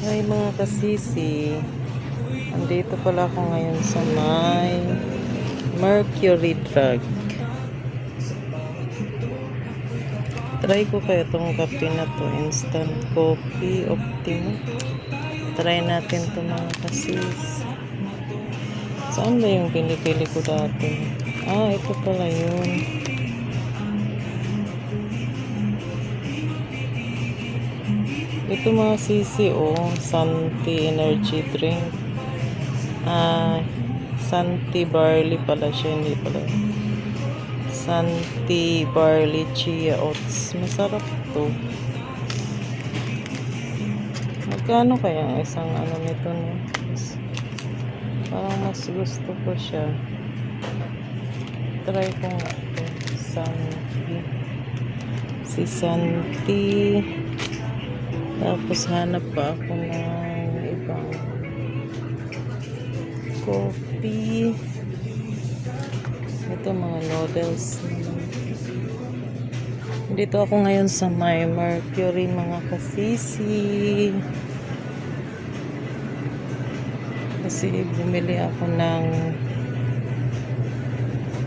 Hi mga kasisi, andito pala ako ngayon sa may Mercury Drug. Try ko kaya itong kape na to, instant coffee Optimo. Try natin to mga kasis. Saan ba yung pinipili ko dati? Ito pala yun. Ito mga sisi, Santi energy drink. Santi barley pala siya, hindi pala. Santi barley chia oats. Masarap to. Magkano kaya ang isang nito no? Parang mas gusto ko siya. Try ko nga ito. Santi. Si Santi. Tapos hanap pa ako ng ibang coffee. Ito mga noodles. Dito ako ngayon sa may Mercury mga kasisi. Kasi bumili ako ng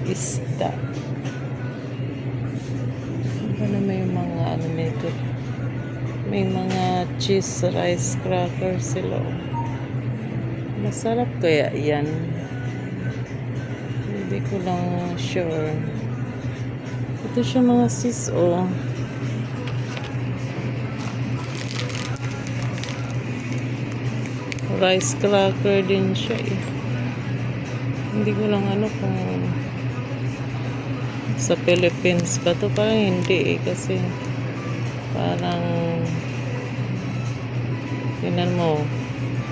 isda. Ano may mga nito? May mga cheese rice crackers sila. Masarap kaya yan? Hindi ko lang sure. Ito siya mga sis, rice cracker din siya Hindi ko lang kung sa Philippines ba to, parang hindi kasi parang tingnan mo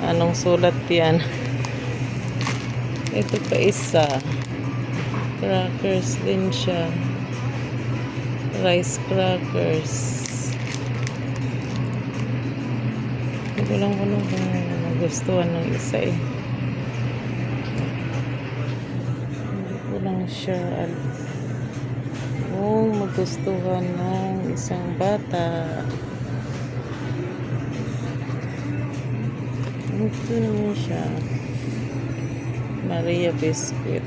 anong sulat yan. Ito pa isa, crackers din siya, rice crackers. Hindi ko lang kung nagustuhan ng isa hindi ko lang sure kung magustuhan ng isang bata. Ito naman siya, Maria Biscuit.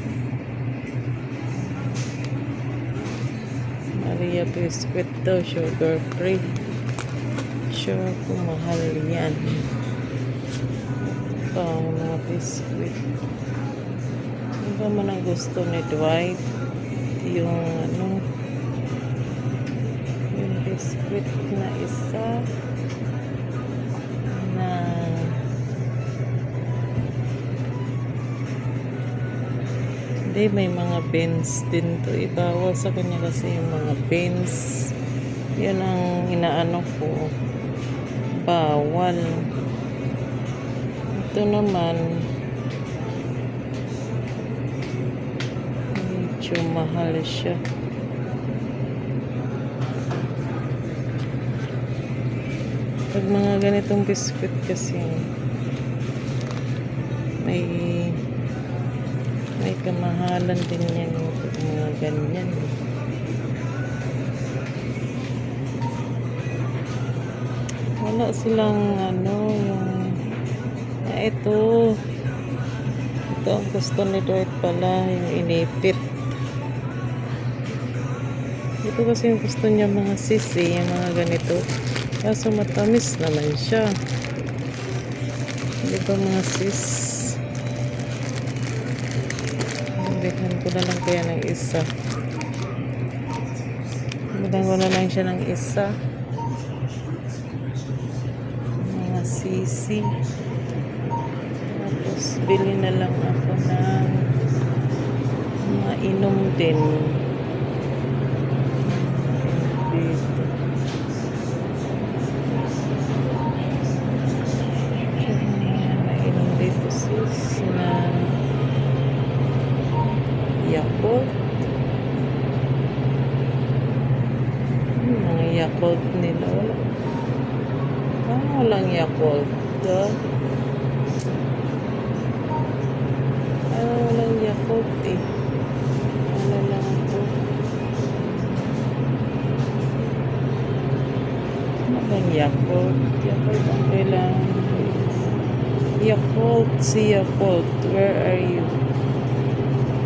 Maria Biscuit daw, sugar free. Sure kung mahal yan. Ito ang mga biscuit. Ano ba man ang gusto ni Dwight? Yung yung biscuit na isa na hindi, may mga beans din to. Ibawal sa kanya kasi yung mga beans. Yan ang inaano ko. Bawal. Ito naman medyo mahal siya. Pag mga ganitong biscuit kasi may kamahalan din yan mga ganyan. Wala silang yung ito ang gusto ni Dwight pala, yung inipit. Ito kasi yung gusto niya mga sisi, yung mga ganito. Kaso matamis naman siya. Hindi ba mga sis? Bilhan ko na lang kaya ng isa. Bilhan ko na lang siya ng isa. Mga sisi. Tapos bili na lang ako ng mga inom din. Dito. Inom dito sis na Yakult. Mga Yakult nila. Walang Yakult. Walang Yakult Ano lang ito. Walang Yakult. Yakult ang kailangan. Yakult, si Yakult, where are you?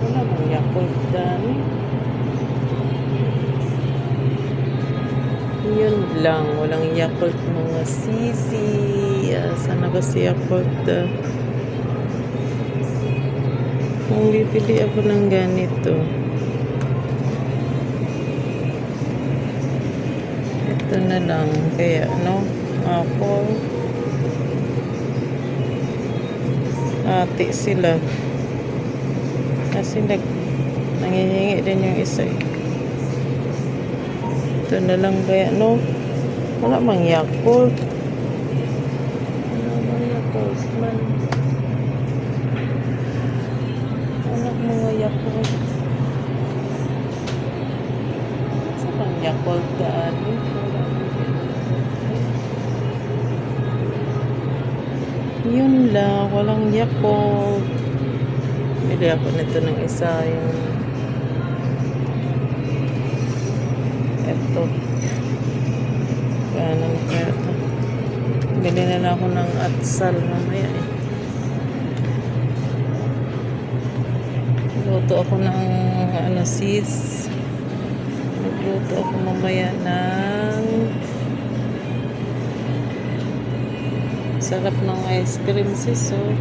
Wala bang Yakult dami? Yun lang, walang Yakult mga sisi. Sana ba si Yakult? Kung bibili ako ng ganito. Ito na lang. Kaya, no? Apple. Ati sila. Kasi nangihingi din yung isa eh. Ito na lang kaya, no? Wala mang Yakult. Wala mang Yakult man. Wala mga Yakult. Sa pang Yakult daan? Yun lang, walang Yakult. Bili ako nito ng isa yung eto. Kanan kaya ito. Bili na lang ako ng atsal mamaya eh. Luto ako ng sis. Magluto ako mamaya ng sarap ng ice cream sis oh.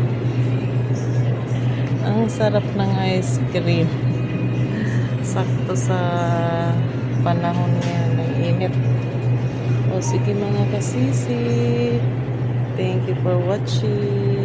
Ang sarap ng ice cream. Sakto sa panahon ngayon ng init. O sige mga kasisi. Thank you for watching.